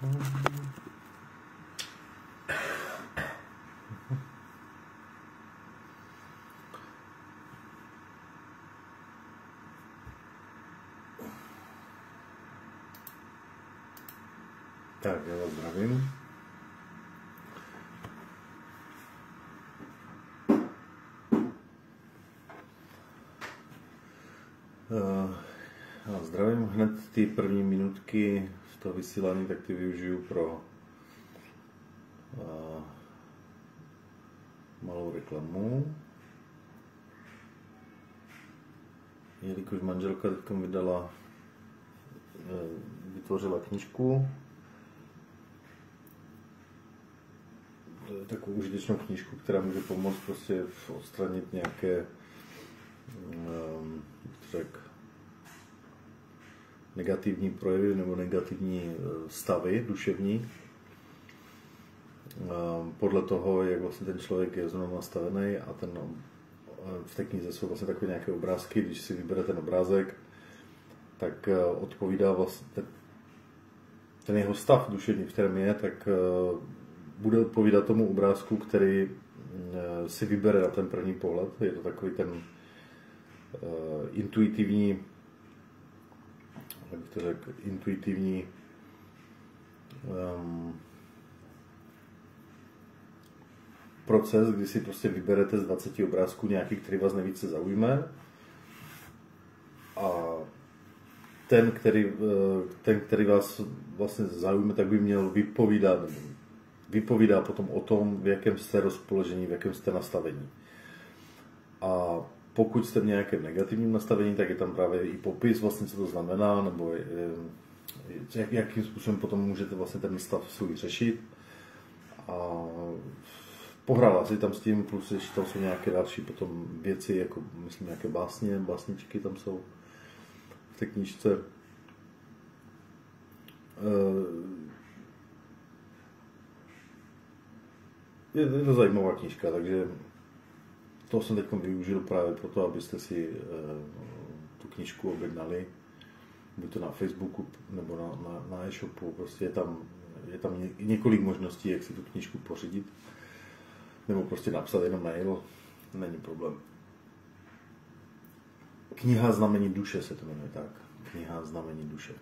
Tak, já vás zdravím. Já zdravím, hned ty první minutky z toho vysílání, tak ty využiju pro malou reklamu. Jelikož manželka teď vytvořila knížku, takovou užitečnou knížku, která může pomoct prostě odstranit nějaké negativní projevy nebo negativní stavy duševní. Podle toho, jak vlastně ten člověk je znovu nastavený, a v té knize jsou vlastně takové nějaké obrázky. Když si vybere ten obrázek, tak odpovídá vlastně ten jeho stav duševní, v kterém je, tak bude odpovídat tomu obrázku, který si vybere na ten první pohled. Je to takový ten intuitivní, jak bych to řekl, intuitivní proces, kdy si prostě vyberete z 20 obrázků nějaký, který vás nejvíce zaujme, a ten, který vás vlastně zaujme, tak by měl vypovídá potom o tom, v jakém jste rozpoložení, v jakém jste nastavení. A pokud jste v nějakém negativním nastavení, tak je tam právě i popis, vlastně, co to znamená, nebo jakým způsobem potom můžete vlastně ten stav svůj řešit. A pohrála si tam s tím, plus ještě tam jsou nějaké další potom věci, jako myslím nějaké básničky tam jsou v té knížce. Je to zajímavá knížka, takže to jsem teď využil právě proto, abyste si tu knížku objednali, buď to na Facebooku nebo na e-shopu. Prostě je tam několik možností, jak si tu knížku pořídit, nebo prostě napsat jenom mail, není problém. Kniha Znamení duše se to jmenuje tak. Kniha Znamení duše.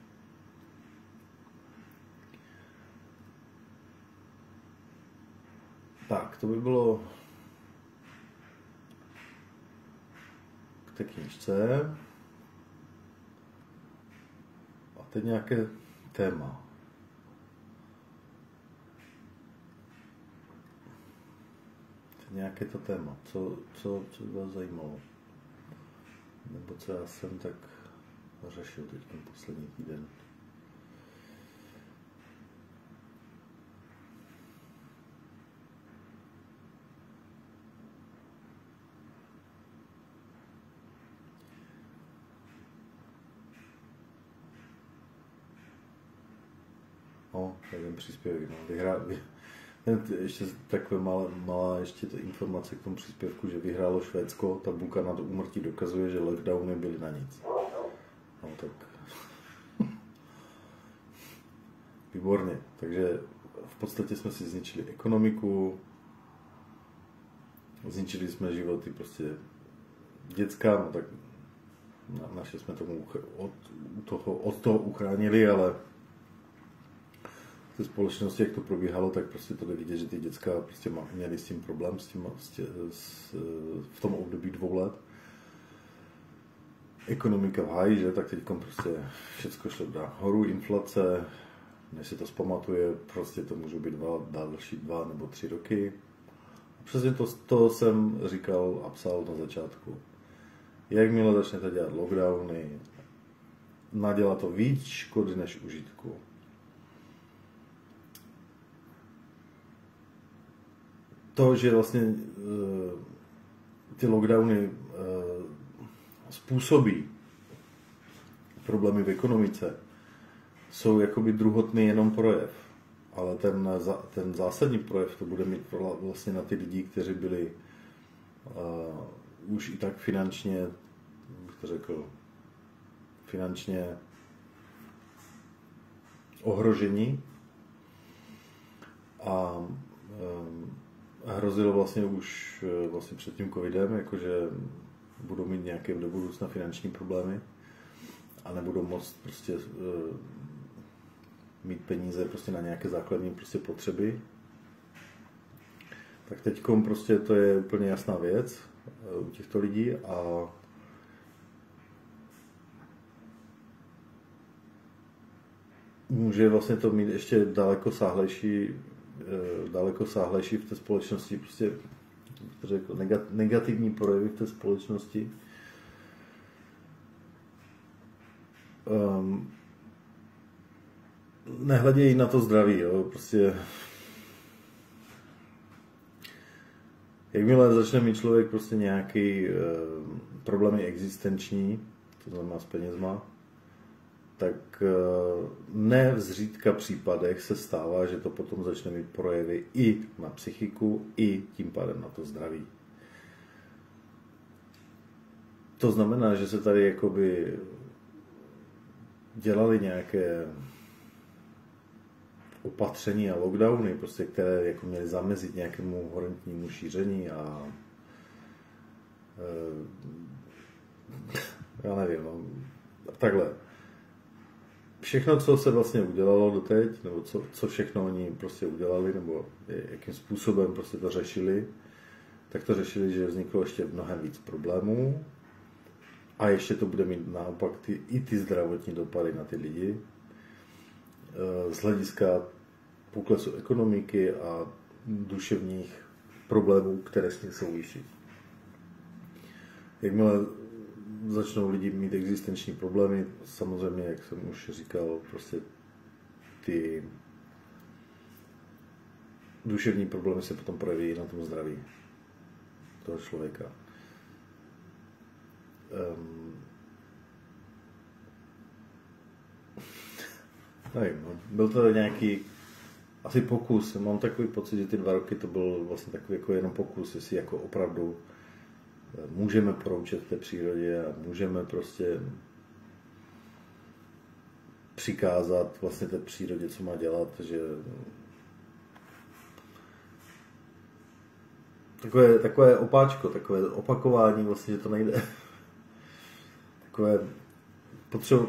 Tak, to by bylo k té knížce. A teď nějaké téma. Nějaké to téma, co by vás zajímalo, nebo co já jsem tak řešil teď ten poslední týden. Jeden příspěvek, ještě takové malá ještě informace k tomu příspěvku, že vyhrálo Švédsko, tabulka nad úmrtí dokazuje, že lockdowny byly na nic. No tak výborně, takže v podstatě jsme si zničili ekonomiku, zničili jsme životy prostě dětská, no tak naše jsme tomu od toho uchránili, ale v té společnosti, jak to probíhalo, tak prostě to jde vidět, že ty děcka prostě měli s tím problém v tom období 2 let. Ekonomika v háji, že? Tak teď prostě všechno šlo nahoru, inflace, než se to zpamatuje, prostě to můžou být další 2 nebo 3 roky. A přesně to jsem říkal a psal na začátku. Jakmile začnete dělat lockdowny, nadělá to víc škody než užitku. To, že vlastně ty lockdowny způsobí problémy v ekonomice, jsou jakoby druhotný jenom projev. Ale ten zásadní projev to bude mít vlastně na ty lidi, kteří byli už i tak finančně, bych to řekl, finančně ohrožení hrozilo vlastně už vlastně před tím covidem, jakože budou mít nějaké do budoucna finanční problémy a nebudou moct prostě mít peníze prostě na nějaké základní prostě potřeby. Tak teďkom prostě to je úplně jasná věc u těchto lidí a může vlastně to mít ještě daleko sáhlejší v té společnosti, prostě řekl, negativní projevy v té společnosti. Nehledějí na to zdraví, jo, prostě jakmile začne mít člověk prostě nějaký problémy existenční, to znamená s penězma, tak ne v zřídka případech se stává, že to potom začne mít projevy i na psychiku, i tím pádem na to zdraví. To znamená, že se tady jakoby dělali nějaké opatření a lockdowny, prostě, které jako měly zamezit nějakému horentnímu šíření a já nevím, no, takhle. Všechno, co se vlastně udělalo doteď, nebo co všechno oni prostě udělali, nebo jakým způsobem prostě to řešili, tak to řešili, že vzniklo ještě mnohem víc problémů a ještě to bude mít naopak i ty zdravotní dopady na ty lidi z hlediska poklesu ekonomiky a duševních problémů, které s tím souvisí. Jakmile začnou lidi mít existenční problémy, samozřejmě, jak jsem už říkal, prostě ty duševní problémy se potom projeví i na tom zdraví toho člověka. Nevím, no. Byl to nějaký asi pokus. Mám takový pocit, že ty 2 roky to byl vlastně takový jako jenom pokus, jestli jako opravdu můžeme poroučet v té přírodě a můžeme prostě přikázat vlastně té přírodě, co má dělat, že takové opáčko, takové opakování vlastně, že to nejde. Takové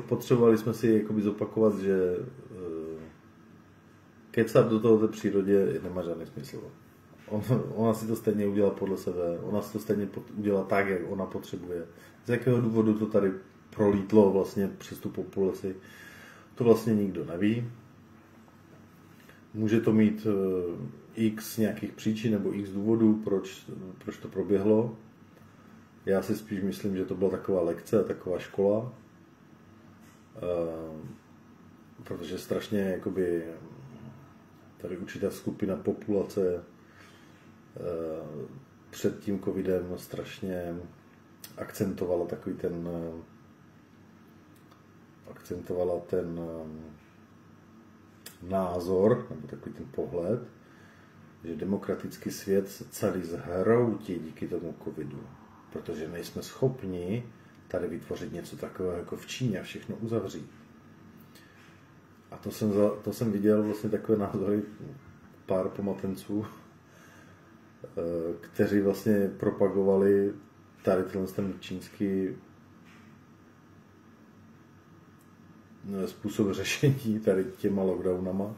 potřebovali jsme si jakoby zopakovat, že kecat do toho té přírodě nemá žádný smysl. Ona si to stejně udělá podle sebe, ona si to stejně udělá tak, jak ona potřebuje. Z jakého důvodu to tady prolítlo vlastně přes tu populaci, to vlastně nikdo neví. Může to mít x nějakých příčin nebo x důvodů, proč to proběhlo. Já si spíš myslím, že to byla taková lekce, taková škola, protože strašně jakoby tady určitá skupina populace před tím covidem strašně akcentovala ten názor, nebo takový ten pohled, že demokratický svět se celý zhroutí díky tomu covidu, protože nejsme schopni tady vytvořit něco takového jako v Číně a všechno uzavřít. A to jsem viděl vlastně takové názory pár pomatenců, kteří vlastně propagovali tady ten čínský způsob řešení tady těma lockdownama.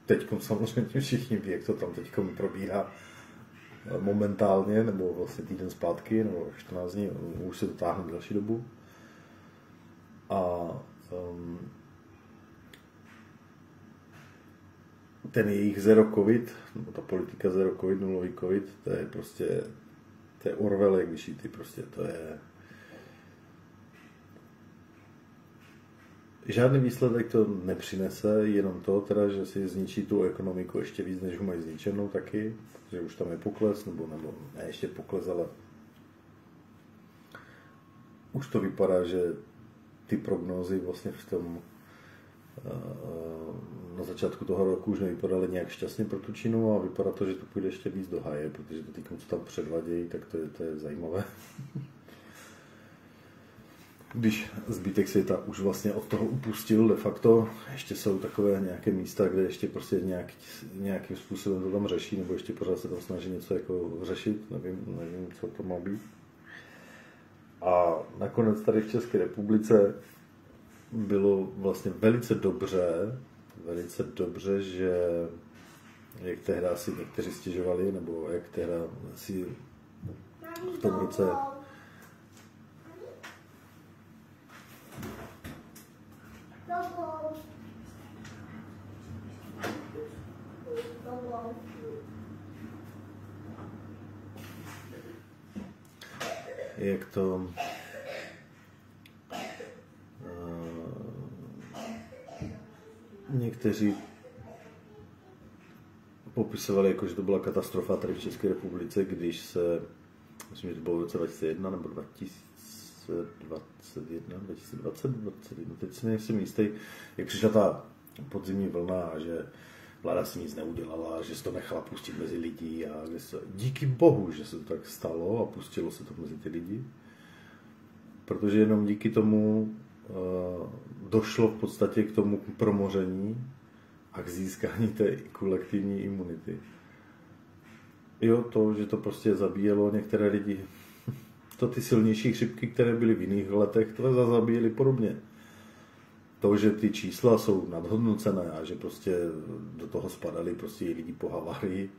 Teďkom samozřejmě všichni ví, jak to tam teďkom probíhá momentálně, nebo vlastně týden zpátky, nebo 14 dní, už se to táhne další dobu. A ten jejich zero covid, nebo ta politika zero covid, nulový covid, to je prostě, to je Orwell, jak vyšitý, prostě to je... Žádný výsledek to nepřinese, jenom to, teda, že si zničí tu ekonomiku ještě víc, než ho mají zničenou taky, že už tam je pokles, nebo ne ještě pokles, ale už to vypadá, že ty prognózy vlastně v tom na začátku toho roku už nevypadaly nějak šťastně pro tu Čínu a vypadá to, že to půjde ještě víc do háje, protože to teď, co tam předvadějí, tak to je zajímavé. když zbytek světa už vlastně od toho upustil de facto, ještě jsou takové nějaké místa, kde ještě prostě nějakým způsobem to tam řeší, nebo ještě pořád se tam snaží něco jako řešit, nevím, co to má být. A nakonec tady v České republice bylo vlastně velice dobře, že jak tehdy si někteří stěžovali, nebo jak tehdy si v tom roce jak to někteří popisovali, jako, že to byla katastrofa tady v České republice, když se, myslím, že to bylo v roce 2001 nebo 2021, teď si nejsem jistý, jak přišla ta podzimní vlna a že vláda si nic neudělala, že se to nechala pustit mezi lidi a díky bohu, že se to tak stalo a pustilo se to mezi ty lidi, protože jenom díky tomu došlo v podstatě k tomu promoření a k získání té kolektivní imunity. Jo, to, že to prostě zabíjelo některé lidi. To ty silnější chřipky, které byly v jiných letech, to zabíjeli podobně. To, že ty čísla jsou nadhodnocené a že prostě do toho spadali prostě i lidi po havárii,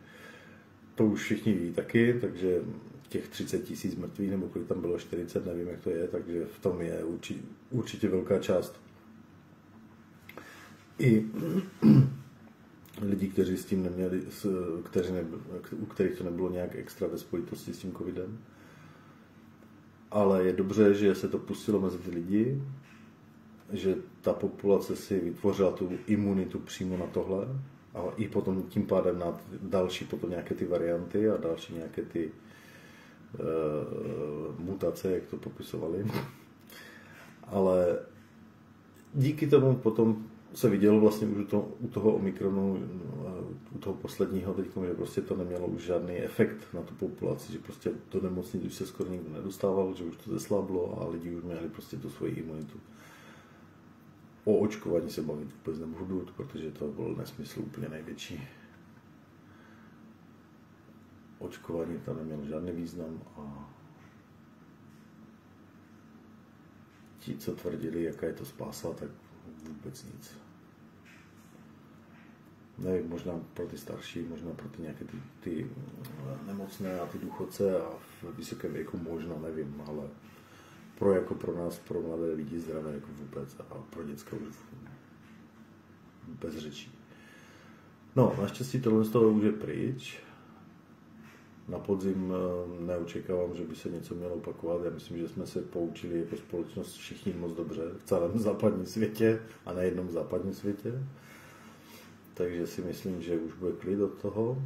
to už všichni ví taky, takže těch 30 000 mrtvých, nebo kolik tam bylo, 40, nevím, jak to je, takže v tom je určitě velká část. I lidi, kteří s tím neměli, u kterých to nebylo nějak extra ve spojitosti s tím covidem. Ale je dobře, že se to pustilo mezi ty lidi, že ta populace si vytvořila tu imunitu přímo na tohle a i potom tím pádem na další potom nějaké ty varianty a další nějaké ty mutace, jak to popisovali. Ale díky tomu potom se vidělo vlastně už u toho Omikronu, u toho posledního teď, že prostě to nemělo už žádný efekt na tu populaci, že prostě do nemocnic už se skoro nikdo nedostával, že už to zeslablo a lidi už měli prostě tu svoji imunitu. O očkování se bavit vůbec nebudu, protože to byl nesmysl úplně největší. Očkování tam nemělo žádný význam a ti, co tvrdili, jaká je to spása, tak vůbec nic. Nevím, možná pro ty starší, možná pro ty nějaké ty nemocné a ty důchodce a v vysokém věku možná, nevím, ale pro nás, pro mladé lidi zdravé jako vůbec a pro děcka už bez řečí. No, naštěstí tohle z toho už je pryč. Na podzim neočekávám, že by se něco mělo opakovat. Já myslím, že jsme se poučili jako společnost všichni moc dobře v celém západním světě a nejednom v západním světě. Takže si myslím, že už bude klid od toho.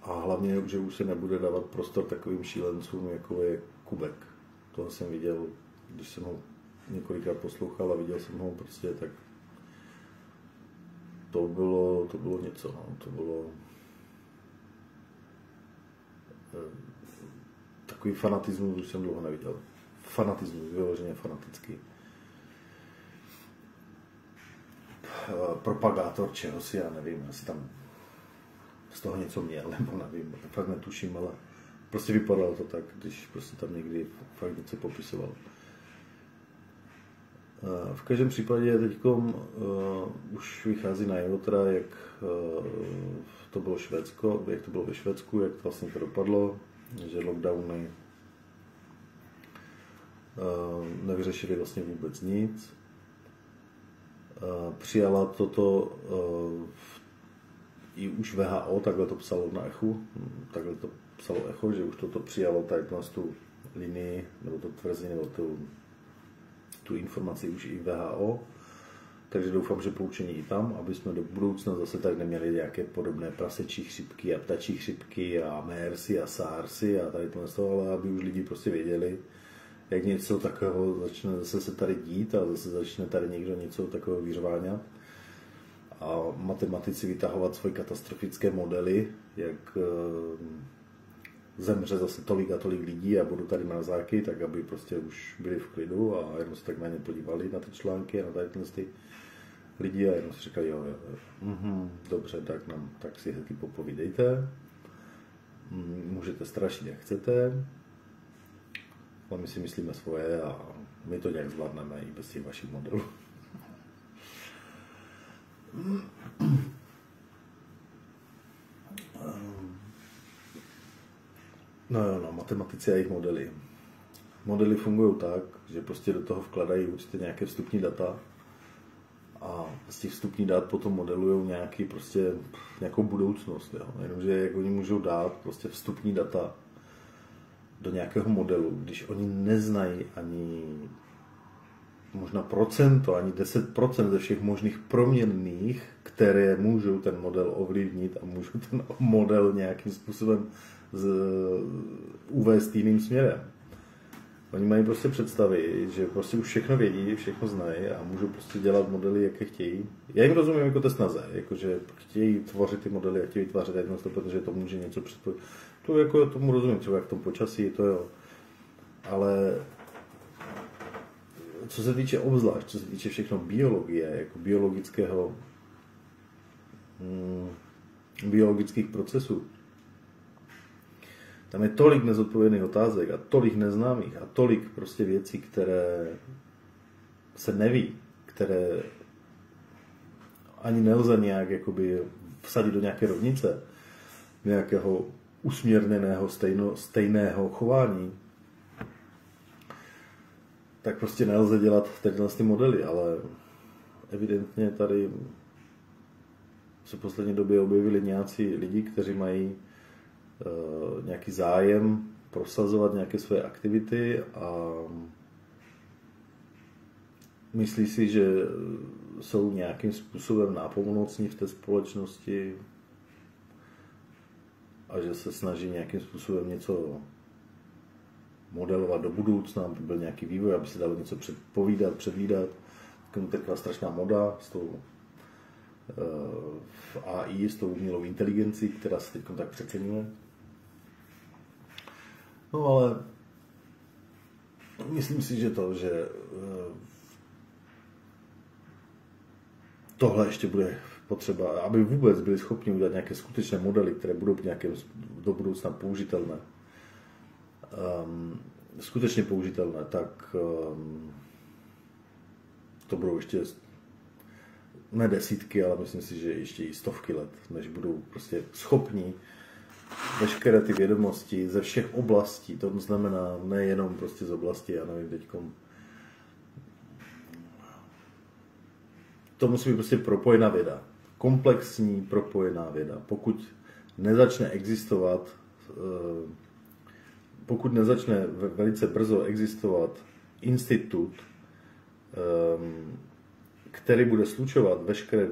A hlavně, že už se nebude dávat prostor takovým šílencům, jako je Kubek. Toho jsem viděl, když jsem ho několikrát poslouchal a viděl jsem ho prostě, tak to bylo něco, no. To bylo takový fanatismus, už jsem dlouho neviděl. Fanatismus, vyloženě fanatický. Propagátor čehosi, já nevím, asi tam z toho něco měl, nebo nevím, fakt netuším, ale prostě vypadalo to tak, když prostě tam někdy fakt něco popisoval. V každém případě teďkom už vychází najevo teda, jak to bylo Švédsko, jak to bylo ve Švédsku, jak to vlastně to dopadlo, že lockdowny nevyřešili vlastně vůbec nic. Přijala toto i už VHO, takhle to psalo na Echu, takhle to psalo Echo, že už toto přijalo tady tu linii, nebo to tvrzení, nebo tu informaci už i VHO. Takže doufám, že poučení i tam, aby jsme do budoucna zase tak neměli nějaké podobné prasečí chřipky a ptačí chřipky a MERSy a SARSy a tady to, ale aby už lidi prostě věděli, jak něco takového začne zase se tady dít a zase začne tady někdo něco takového vyřváňat a matematici vytahovat svoje katastrofické modely, jak zemře zase tolik a tolik lidí a budou tady mrazáky, tak aby prostě už byli v klidu a jenom se tak na ně podívali, na ty články a na tady ty lidi a jenom si říkají, jo, dobře, tak si hezky popovídejte, můžete strašit, jak chcete, ale my si myslíme svoje a my to nějak zvládneme i bez těch vašich modelů. No, matematici a jejich modely. Modely fungují tak, že prostě do toho vkladají určitě nějaké vstupní data a z těch vstupních dat potom modelují nějakou budoucnost. Jo. Jenomže jak oni můžou dát prostě vstupní data do nějakého modelu, když oni neznají ani možná procento, ani 10% ze všech možných proměnných, které můžou ten model ovlivnit a můžou ten model nějakým způsobem uvést jiným směrem. Oni mají prostě představy, že prostě už všechno vědí, všechno znají a můžou prostě dělat modely, jaké chtějí. Já jim rozumím jako té snaze, jakože chtějí tvořit ty modely a chtějí vytvářet jednost, protože to může něco předpovědět. To jako tomu rozumím, třeba jak v tom počasí, to jo. Ale co se týče obzvlášť, co se týče všechno biologie, jako biologických procesů, tam je tolik nezodpovědných otázek a tolik neznámých a tolik prostě věcí, které se neví, které ani nelze nějak jakoby vsadit do nějaké rovnice, nějakého usměrněného stejného chování, tak prostě nelze dělat ty modely, ale evidentně tady se v poslední době objevili nějací lidi, kteří mají nějaký zájem prosazovat nějaké své aktivity a myslí si, že jsou nějakým způsobem nápomocní v té společnosti a že se snaží nějakým způsobem něco modelovat do budoucna, aby byl nějaký vývoj, aby se dalo něco předvídat. Taková strašná moda v AI, s tou umělou inteligencí, která se teď tak přeceňuje. No ale myslím si, že tohle ještě bude potřeba, aby vůbec byli schopni udělat nějaké skutečné modely, které budou do budoucna použitelné. Skutečně použitelné, tak to budou ještě ne desítky, ale myslím si, že ještě i stovky let, než budou prostě schopni veškeré ty vědomosti ze všech oblastí, to znamená nejenom prostě z oblasti, já nevím, teďkom. To musí být prostě propojená věda. Komplexní propojená věda. Pokud nezačne velice brzo existovat institut, který bude slučovat veškeré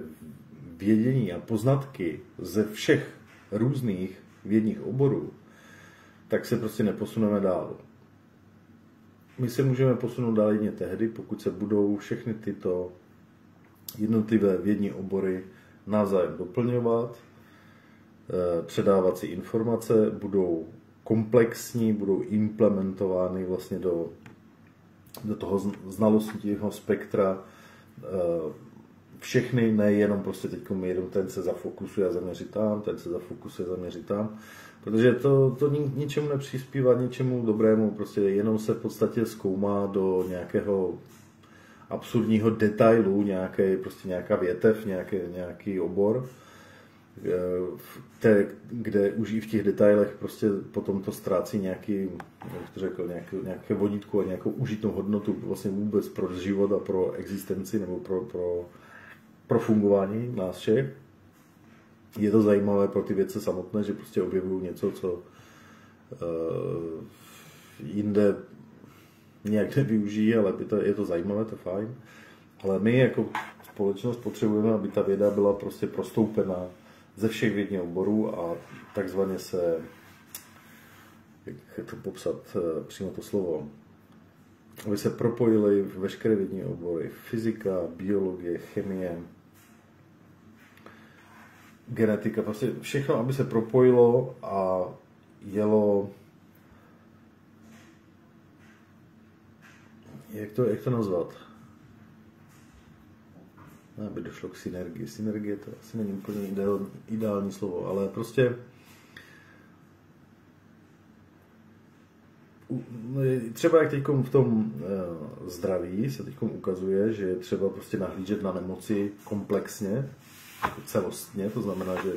vědění a poznatky ze všech různých vědních oborů, tak se prostě neposuneme dál. My se můžeme posunout dál jedině tehdy, pokud se budou všechny tyto jednotlivé vědní obory navzájem doplňovat, předávat si informace, budou komplexní, budou implementovány vlastně do toho znalostního spektra všechny, nejenom prostě teď ten se zafokusuje a zaměří tam, ten se zafokusuje a zaměří tam, protože to ničemu nepřispívá, ničemu dobrému, prostě jenom se v podstatě zkoumá do nějakého absurdního detailu, nějaká větev, nějaký obor, kde už i v těch detailech prostě potom to ztrácí nějaké vodítko a nějakou užitnou hodnotu vlastně vůbec pro život a pro existenci nebo pro fungování nás všech. Je to zajímavé pro ty vědce samotné, že prostě objevují něco, co jinde nějak nevyužijí, ale je to zajímavé, to je fajn. Ale my jako společnost potřebujeme, aby ta věda byla prostě prostoupena ze všech vědních oborů a takzvaně se, jak to popsat přímo to slovo, aby se propojily veškeré vědní obory, fyzika, biologie, chemie, genetika, prostě všechno, aby se propojilo a jelo jak to nazvat? Aby došlo k synergii. Synergie to asi není úplně ideální slovo, ale prostě třeba jak teď v tom zdraví se teď ukazuje, že je třeba prostě nahlížet na nemoci komplexně, jako celostně, to znamená, že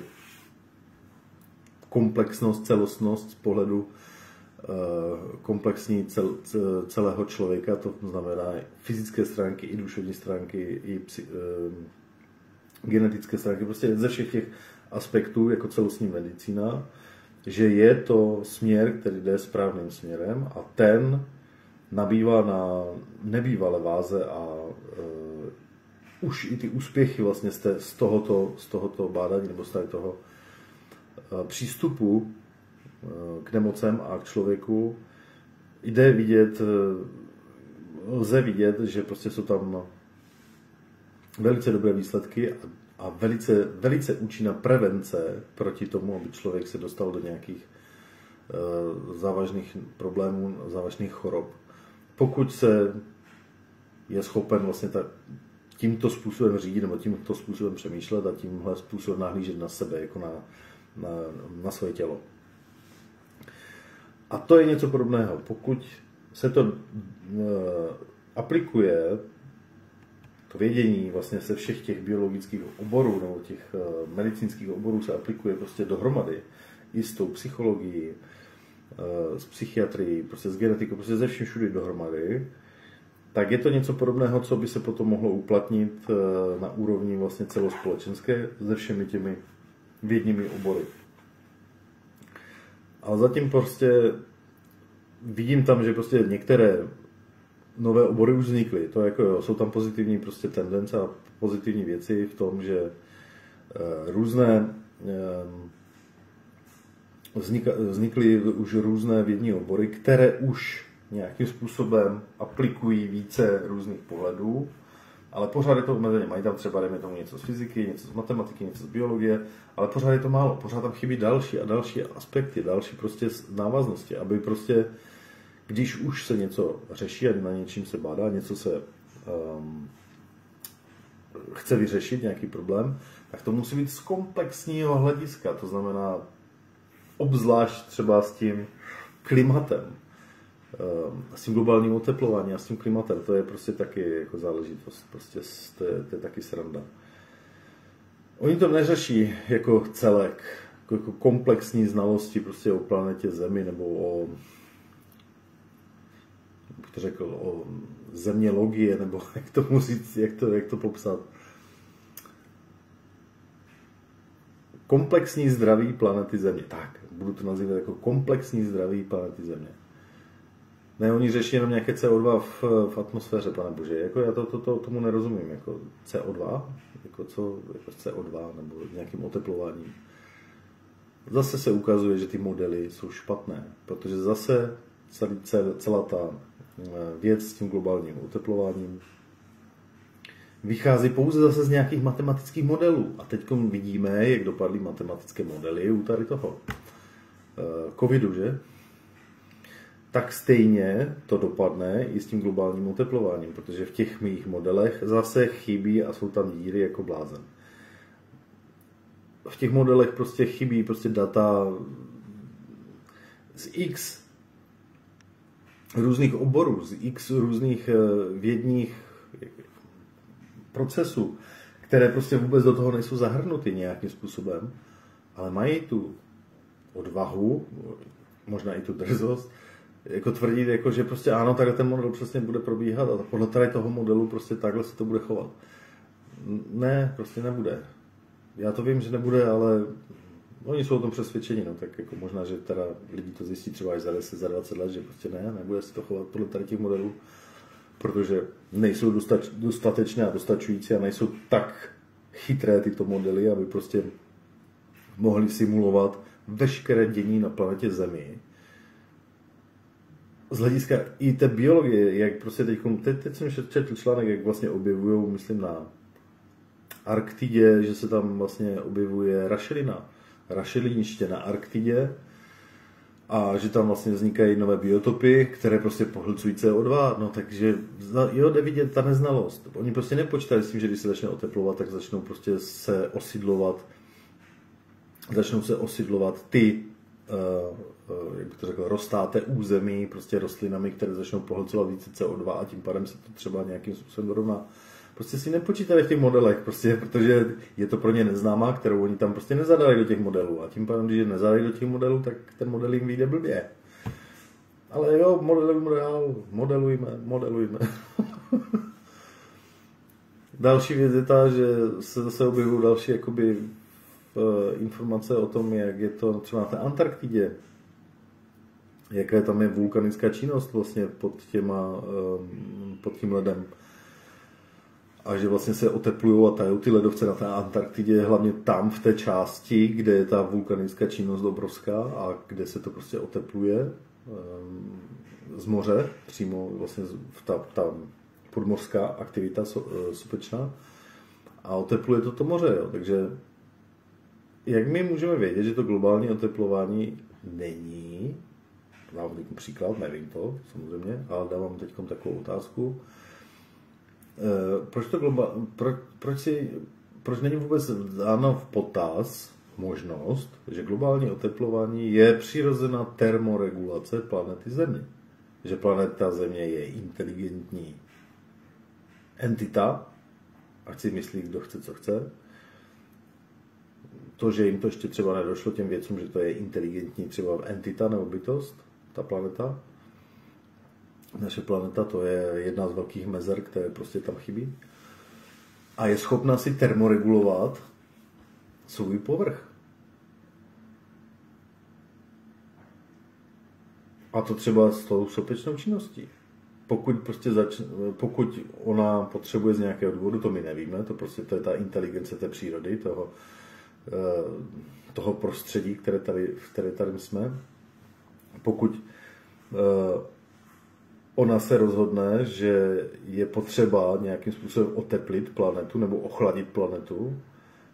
komplexnost, celostnost z pohledu komplexní celého člověka, to znamená fyzické stránky, i duševní stránky, i genetické stránky, prostě ze všech těch aspektů jako celostní medicína, že je to směr, který jde správným směrem a ten nabývá na nebývalé váze a už i ty úspěchy vlastně z tohoto bádání nebo z toho přístupu k nemocem a k člověku lze vidět, že prostě jsou tam velice dobré výsledky a velice, velice účinná prevence proti tomu, aby člověk se dostal do nějakých závažných problémů, závažných chorob. Pokud se je schopen vlastně tímto způsobem řídit nebo tímto způsobem přemýšlet a tímhle způsobem nahlížet na sebe, jako na svoje tělo. A to je něco podobného. Pokud se to aplikuje, to vědění vlastně se všech těch biologických oborů nebo těch medicínských oborů se aplikuje prostě dohromady, i s tou psychologií, s psychiatrií, prostě s genetikou, prostě ze vším všude dohromady, tak je to něco podobného, co by se potom mohlo uplatnit na úrovni vlastně celospolečenské se všemi těmi vědními obory. Ale zatím prostě vidím tam, že prostě některé nové obory už vznikly. To jako jo, jsou tam pozitivní prostě tendence a pozitivní věci v tom, že vznikly už různé vědní obory, které už nějakým způsobem aplikují více různých pohledů, ale pořád je to omezeně. Mají tam třeba, dejme tomu, něco z fyziky, něco z matematiky, něco z biologie, ale pořád je to málo. Pořád tam chybí další a další aspekty, další prostě návaznosti, aby prostě, když už se něco řeší a na něčím se bádá, něco se chce vyřešit, nějaký problém, tak to musí být z komplexního hlediska. To znamená obzvlášť třeba s tím klimatem, s tím globálním oteplováním a s tím klimatem, to je prostě taky jako záležitost, prostě to je taky sranda. Oni to neřeší jako celek, jako komplexní znalosti prostě o planetě Zemi nebo o, jak to řekl, o zemělogie, nebo jak to říct, jak to popsat. Komplexní zdraví planety Země. Tak, budu to nazývat jako komplexní zdraví planety Země. Ne, oni řeší jenom nějaké CO2 v atmosféře, pane bože. Jako já tomu nerozumím. Jako CO2? Jako CO2 nebo nějakým oteplováním. Zase se ukazuje, že ty modely jsou špatné, protože zase celá ta věc s tím globálním oteplováním vychází pouze zase z nějakých matematických modelů. A teď vidíme, jak dopadly matematické modely u tady toho covidu, že? Tak stejně to dopadne i s tím globálním oteplováním, protože v těch mých modelech zase chybí a jsou tam díry jako blázen. V těch modelech prostě chybí prostě data z X různých oborů, z X různých vědních procesů, které prostě vůbec do toho nejsou zahrnuty nějakým způsobem, ale mají tu odvahu, možná i tu drzost, jako tvrdit, jako, že prostě ano, takhle ten model přesně bude probíhat a podle tady toho modelu prostě takhle se to bude chovat. Ne, prostě nebude. Já to vím, že nebude, ale oni jsou o tom přesvědčeni, no, tak jako možná, že teda lidi to zjistí třeba až za 10, za 20 let, že prostě nebude se to chovat podle tady těch modelů, protože nejsou dostatečné a dostačující a nejsou tak chytré tyto modely, aby prostě mohli simulovat veškeré dění na planetě Zemi. Z hlediska i té biologie, jak prostě teď jsem četl článek, jak vlastně objevují, myslím, na Arktidě, že se tam vlastně objevuje rašelina, rašeliniště na Arktidě a že tam vlastně vznikají nové biotopy, které prostě pohlcují CO2, no takže jo, jde vidět ta neznalost. Oni prostě nepočítali s tím, že když se začne oteplovat, tak začnou prostě se osidlovat ty, jak bych to řekl, roztáté území prostě rostlinami, které začnou pohlcovat více CO2 a tím pádem se to třeba nějakým způsobem dorovná. Prostě si nepočítali v těch modelech, prostě, protože je to pro ně neznámá, kterou oni tam prostě nezadali do těch modelů. A tím pádem, když je nezadali do těch modelů, tak ten model jim vyjde blbě. Ale jo, modelujme. Další věc je ta, že se zase objevují další jakoby, informace o tom, jak je to třeba na té Antarktidě. Jaká tam je vulkanická činnost vlastně pod tím ledem. A že vlastně se oteplují a tajou ty ledovce na té Antarktidě, hlavně tam v té části, kde je ta vulkanická činnost obrovská a kde se to prostě otepluje z moře, přímo vlastně ta podmořská aktivita sopečná a otepluje to moře. Jo. Takže jak my můžeme vědět, že to globální oteplování není, dávám teď příklad, nevím to samozřejmě, ale dávám teď takovou otázku, proč není vůbec dána v potaz možnost, že globální oteplování je přirozená termoregulace planety Země. Že planeta Země je inteligentní entita, ať si myslí, kdo chce, co chce. To, že jim to ještě třeba nedošlo těm věcům, že to je inteligentní třeba entita nebo bytost, ta planeta. Naše planeta, to je jedna z velkých mezer, které prostě tam chybí. A je schopna si termoregulovat svůj povrch. A to třeba s tou sopečnou činností. Pokud ona potřebuje z nějakého důvodu, to my nevíme, to je ta inteligence té přírody, toho prostředí, v které tady jsme. Pokud ona se rozhodne, že je potřeba nějakým způsobem oteplit planetu nebo ochladit planetu,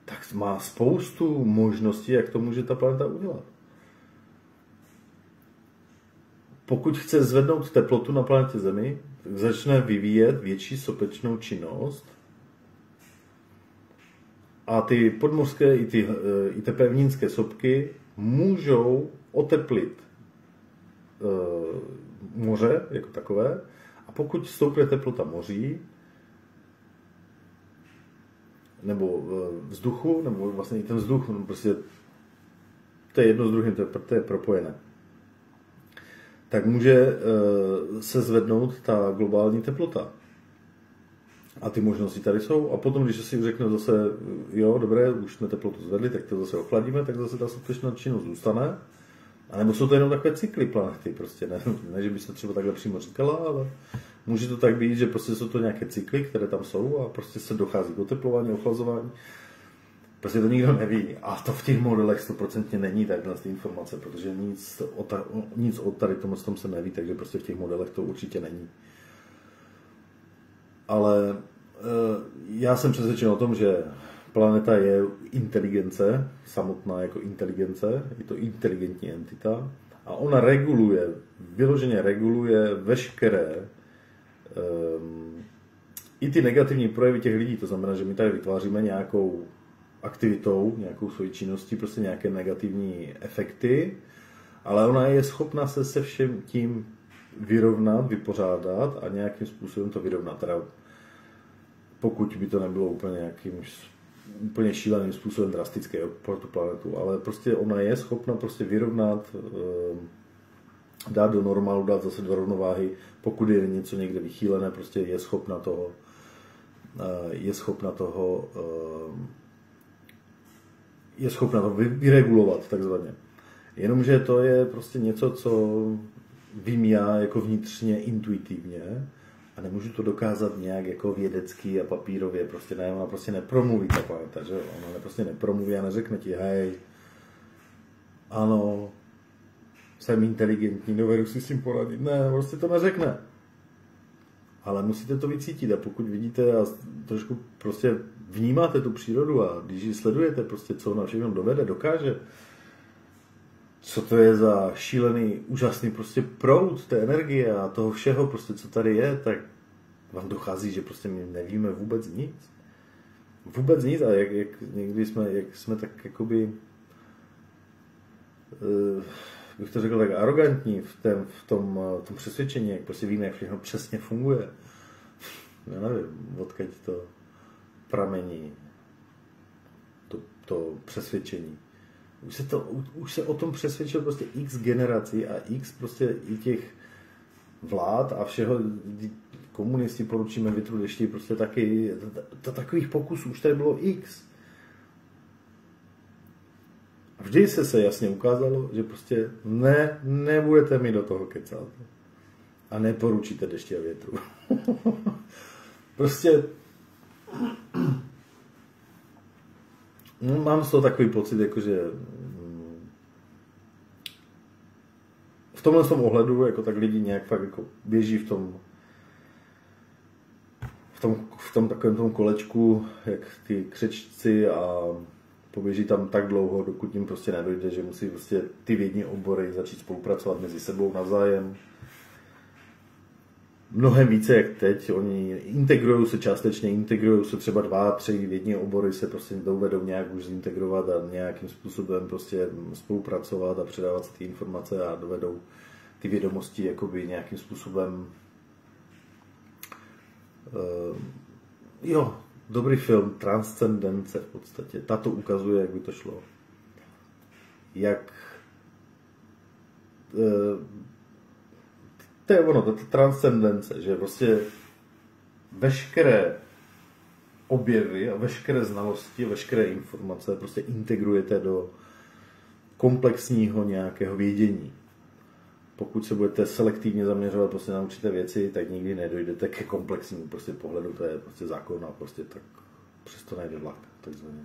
tak má spoustu možností, jak to může ta planeta udělat. Pokud chce zvednout teplotu na planetě Zemi, tak začne vyvíjet větší sopečnou činnost a ty podmořské i ty pevninské sopky můžou oteplit moře jako takové a pokud stoupne teplota moří nebo vzduchu, nebo vlastně i ten vzduch, no prostě to je jedno s druhým, to je propojené, tak může se zvednout ta globální teplota. A ty možnosti tady jsou. A potom, když si řekne zase, jo, dobré, už jsme teplotu zvedli, tak to zase ochladíme, tak zase ta sopečná činnost zůstane. A nebo jsou to jenom takové cykly planety, prostě ne, že by se třeba takhle přímo říkala, ale může to tak být, že prostě jsou to nějaké cykly, které tam jsou a prostě se dochází k oteplování, ochlazování. Prostě to nikdo neví. A to v těch modelech 100% není takhle ty informace, protože nic o tady tomu se neví, takže prostě v těch modelech to určitě není. Ale já jsem přesvědčen o tom, že planeta je inteligence, samotná jako inteligence, je to inteligentní entita a ona vyloženě reguluje veškeré i ty negativní projevy těch lidí. To znamená, že my tady vytváříme nějakou aktivitou, nějakou svojí činností, prostě nějaké negativní efekty, ale ona je schopna se všem tím vyrovnat, vypořádat a nějakým způsobem to vyrovnat. Teda pokud by to nebylo úplně šíleným způsobem drastické pro tu planetu, ale prostě ona je schopna prostě vyrovnat, dát do normálu, dát zase do rovnováhy, pokud je něco někde vychýlené, prostě je schopna to vyregulovat takzvaně. Jenomže to je prostě něco, co vím já jako vnitřně intuitivně a nemůžu to dokázat nějak jako vědecky a papírově, prostě ne, ona prostě nepromluví ta planeta, že ona prostě nepromluví a neřekne ti, hej, ano, jsem inteligentní, dovedu si s tím poradit, ne, prostě to neřekne. Ale musíte to vycítit a pokud vidíte a trošku prostě vnímáte tu přírodu a když ji sledujete, prostě co ona všechno dokáže, co to je za šílený, úžasný prostě proud té energie a toho všeho prostě, co tady je, tak vám dochází, že prostě my nevíme vůbec nic. Vůbec nic a jak někdy jsme tak jakoby bych to řekl tak arrogantní v tom přesvědčení, jak prostě víme, jak všechno přesně funguje. Já nevím, odkud to pramení, to přesvědčení. Už se o tom přesvědčil prostě x generací a x prostě i těch vlád a všeho, komunisti poručíme větru dešti, prostě taky, takových pokusů už tady bylo x. Vždy se jasně ukázalo, že prostě nebudete mi do toho kecat. A neporučíte dešti a větru. Prostě mám z toho takový pocit, jakože v tomhle ohledu jako tak lidi nějak fakt jako běží v tom takovém tom kolečku, jak ty křečci a poběží tam tak dlouho, dokud jim prostě nedojde, že musí prostě ty vědní obory začít spolupracovat mezi sebou navzájem. Mnohem více jak teď, oni integrují se třeba 2, 3 vědní obory se prostě dovedou nějak už zintegrovat a nějakým způsobem prostě spolupracovat a předávat si ty informace a dovedou ty vědomosti jakoby nějakým způsobem dobrý film, Transcendence v podstatě. Tato ukazuje, jak by to šlo. Jak to je ono, to transcendence, že prostě veškeré objevy a veškeré znalosti, veškeré informace prostě integrujete do komplexního nějakého vědění. Pokud se budete selektivně zaměřovat prostě na určité věci, tak nikdy nedojdete ke komplexnímu prostě pohledu, to je prostě zákon a prostě tak přesto najde vlak, takzvaně.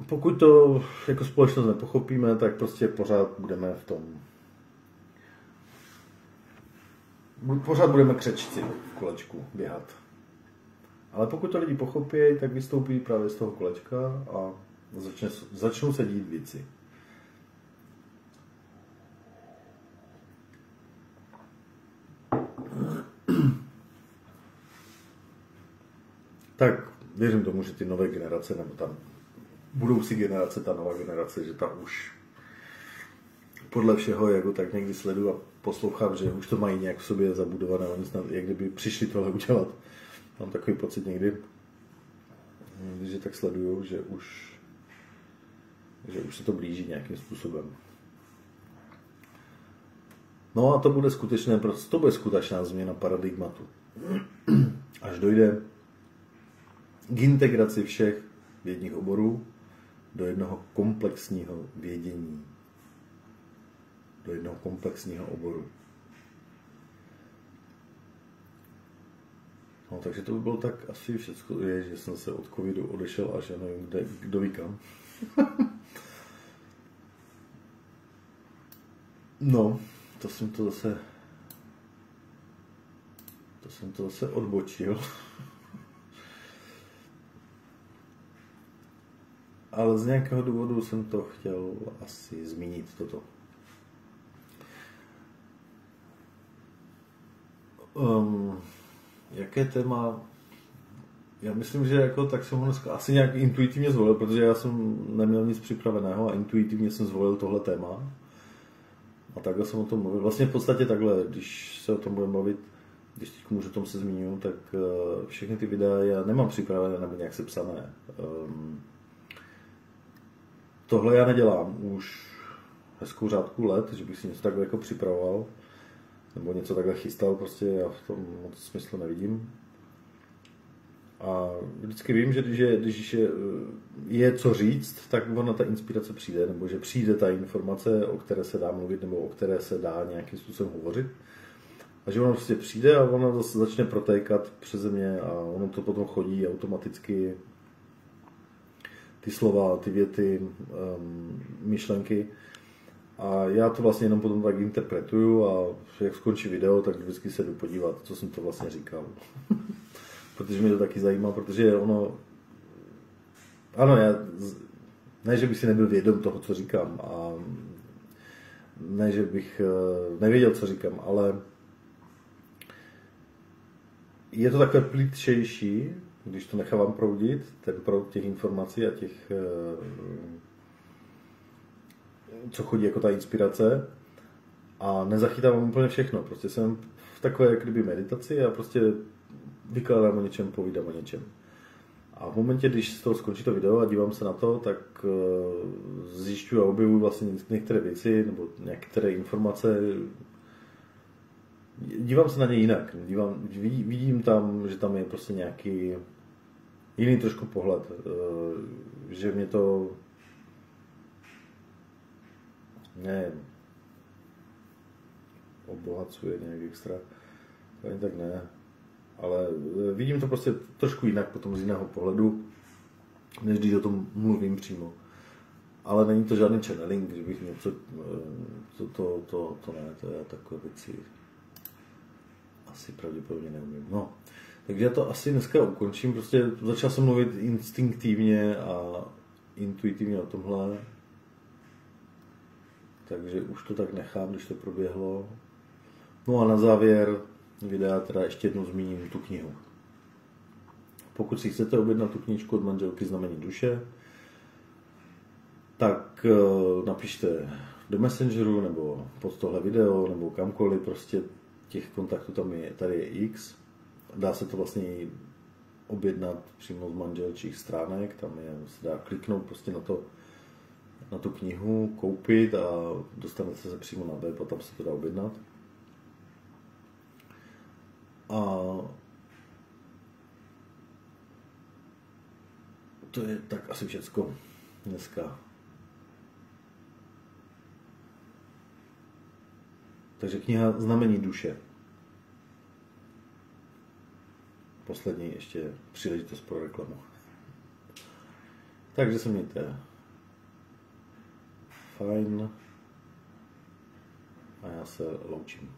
Pokud to jako společnost nepochopíme, tak prostě pořád budeme pořád budeme křečci v kolečku běhat. Ale pokud to lidi pochopí, tak vystoupí právě z toho kolečka a začnou se dít věci. Tak věřím tomu, že ty nové generace, nebo tam budoucí generace, ta nová generace, že ta už podle všeho, jako tak někdy sleduju a poslouchám, že už to mají nějak v sobě zabudované, oni snad, jak kdyby přišli tohle udělat. Mám takový pocit někdy, že tak sleduju, že už se to blíží nějakým způsobem. No a to bude skutečná změna paradigmatu. Až dojde k integraci všech vědních oborů do jednoho komplexního vědění. Do jednoho komplexního oboru. No, takže to by bylo tak asi všechno, že jsem se od covidu odešel až já nevím, kdo ví kam. No, to jsem to zase odbočil. Ale z nějakého důvodu jsem to chtěl asi zmínit toto. Jaké téma? Já myslím, že jako tak jsem ho dneska asi nějak intuitivně zvolil, protože já jsem neměl nic připraveného a intuitivně jsem zvolil tohle téma. A takhle jsem o tom mluvil. Vlastně v podstatě takhle, když se o tom budeme mluvit, když teď můžu o tom se zmíním, tak všechny ty videa já nemám připravené nebo nějak sepsané. Tohle já nedělám už hezkou řádku let, že bych si něco takhle jako připravoval nebo něco takhle chystal, prostě já v tom moc smyslu nevidím. A vždycky vím, že když je co říct, tak ona ta inspirace přijde, nebo že přijde ta informace, o které se dá mluvit, nebo o které se dá nějakým způsobem hovořit. A že ona prostě přijde a ona zase začne protékat přeze mě a ono to potom chodí automaticky. Ty slova, ty věty, myšlenky. A já to vlastně jenom potom tak interpretuju a jak skončí video, tak vždycky se jdu podívat, co jsem to vlastně říkal. Protože mě to taky zajímá, protože ono ano, ne, že bych si nebyl vědom toho, co říkám, a ne, že bych nevěděl, co říkám, ale je to takové plítřejší, když to nechávám proudit, ten proud těch informací a těch, co chodí jako ta inspirace, a nezachytávám úplně všechno. Prostě jsem v takové jak kdyby meditaci a prostě vykládám o něčem, povídám o něčem. A v momentě, když z toho skončí to video a dívám se na to, tak zjišťuji a objevuji vlastně některé věci nebo některé informace. Dívám se na ně jinak. Vidím tam, že tam je prostě nějaký jiný trošku pohled. Že mě to obohacuje nějak extra. To ani tak ne. Ale vidím to prostě trošku jinak, potom z jiného pohledu, než když o tom mluvím přímo. Ale není to žádný channeling, že bych něco, to ne, to je takové věci asi pravděpodobně neumím. No, takže já to asi dneska ukončím, prostě začal jsem mluvit instinktivně a intuitivně o tomhle, takže už to tak nechám, když to proběhlo. No a na závěr videa teda ještě jednou zmíním tu knihu. Pokud si chcete objednat tu knížku od manželky Znamení duše, tak napište do Messengeru nebo pod tohle video nebo kamkoliv, prostě těch kontaktů tady je X. Dá se to vlastně objednat přímo z manželčích stránek, tam se dá kliknout prostě na tu knihu, koupit a dostanete se přímo na web a tam se to dá objednat. A to je tak asi všecko dneska. Takže kniha Znamení duše. Poslední ještě příležitost pro reklamu. Takže se mějte fajn a já se loučím.